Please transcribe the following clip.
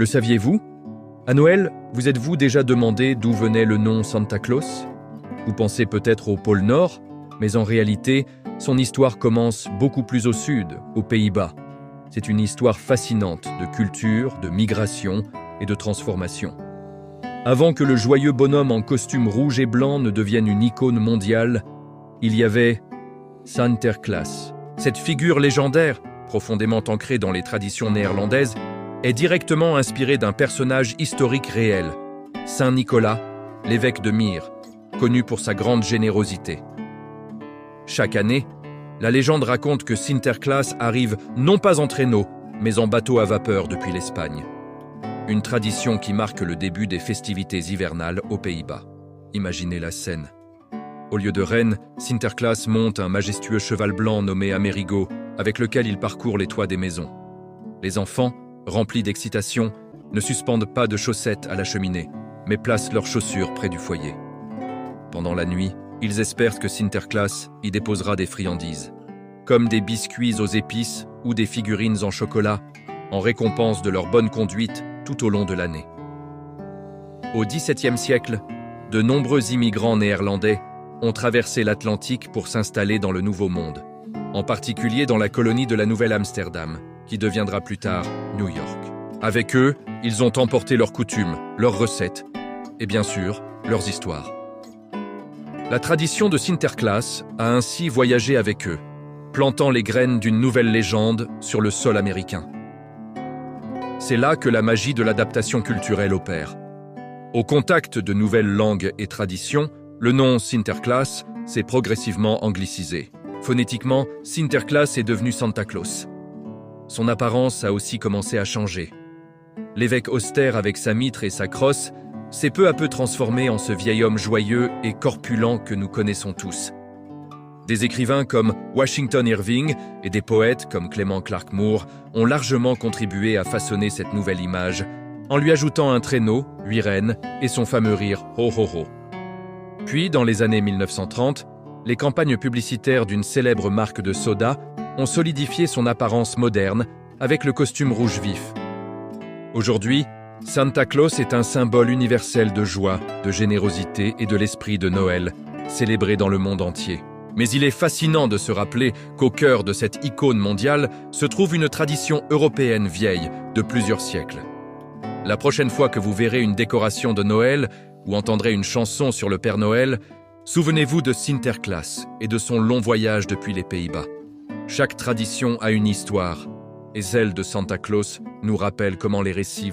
Le saviez-vous? À Noël, vous êtes-vous déjà demandé d'où venait le nom Santa Claus? Vous pensez peut-être au pôle Nord, mais en réalité, son histoire commence beaucoup plus au sud, aux Pays-Bas. C'est une histoire fascinante de culture, de migration et de transformation. Avant que le joyeux bonhomme en costume rouge et blanc ne devienne une icône mondiale, il y avait Sinterklaas. Cette figure légendaire, profondément ancrée dans les traditions néerlandaises, est directement inspirée d'un personnage historique réel, Saint Nicolas, l'évêque de Myre, connu pour sa grande générosité. Chaque année, la légende raconte que Sinterklaas arrive non pas en traîneau, mais en bateau à vapeur depuis l'Espagne. Une tradition qui marque le début des festivités hivernales aux Pays-Bas. Imaginez la scène. Au lieu de Rennes, Sinterklaas monte un majestueux cheval blanc nommé Amerigo, avec lequel il parcourt les toits des maisons. Les enfants, remplis d'excitation, ne suspendent pas de chaussettes à la cheminée, mais placent leurs chaussures près du foyer. Pendant la nuit, ils espèrent que Sinterklaas y déposera des friandises, comme des biscuits aux épices ou des figurines en chocolat, en récompense de leur bonne conduite tout au long de l'année. Au XVIIe siècle, de nombreux immigrants néerlandais ont traversé l'Atlantique pour s'installer dans le Nouveau Monde, en particulier dans la colonie de la Nouvelle-Amsterdam, qui deviendra plus tard New York. Avec eux, ils ont emporté leurs coutumes, leurs recettes et bien sûr, leurs histoires. La tradition de Sinterklaas a ainsi voyagé avec eux, plantant les graines d'une nouvelle légende sur le sol américain. C'est là que la magie de l'adaptation culturelle opère. Au contact de nouvelles langues et traditions, le nom Sinterklaas s'est progressivement anglicisé. Phonétiquement, Sinterklaas est devenu Santa Claus. Son apparence a aussi commencé à changer. L'évêque austère avec sa mitre et sa crosse s'est peu à peu transformé en ce vieil homme joyeux et corpulent que nous connaissons tous. Des écrivains comme Washington Irving et des poètes comme Clement Clarke Moore ont largement contribué à façonner cette nouvelle image, en lui ajoutant un traîneau, 8 rennes et son fameux rire « ho ho ho ». Puis, dans les années 1930, les campagnes publicitaires d'une célèbre marque de soda ont solidifié son apparence moderne avec le costume rouge vif. Aujourd'hui, Santa Claus est un symbole universel de joie, de générosité et de l'esprit de Noël, célébré dans le monde entier. Mais il est fascinant de se rappeler qu'au cœur de cette icône mondiale se trouve une tradition européenne vieille de plusieurs siècles. La prochaine fois que vous verrez une décoration de Noël ou entendrez une chanson sur le Père Noël, souvenez-vous de Sinterklaas et de son long voyage depuis les Pays-Bas. Chaque tradition a une histoire, et celle de Santa Claus nous rappelle comment les récits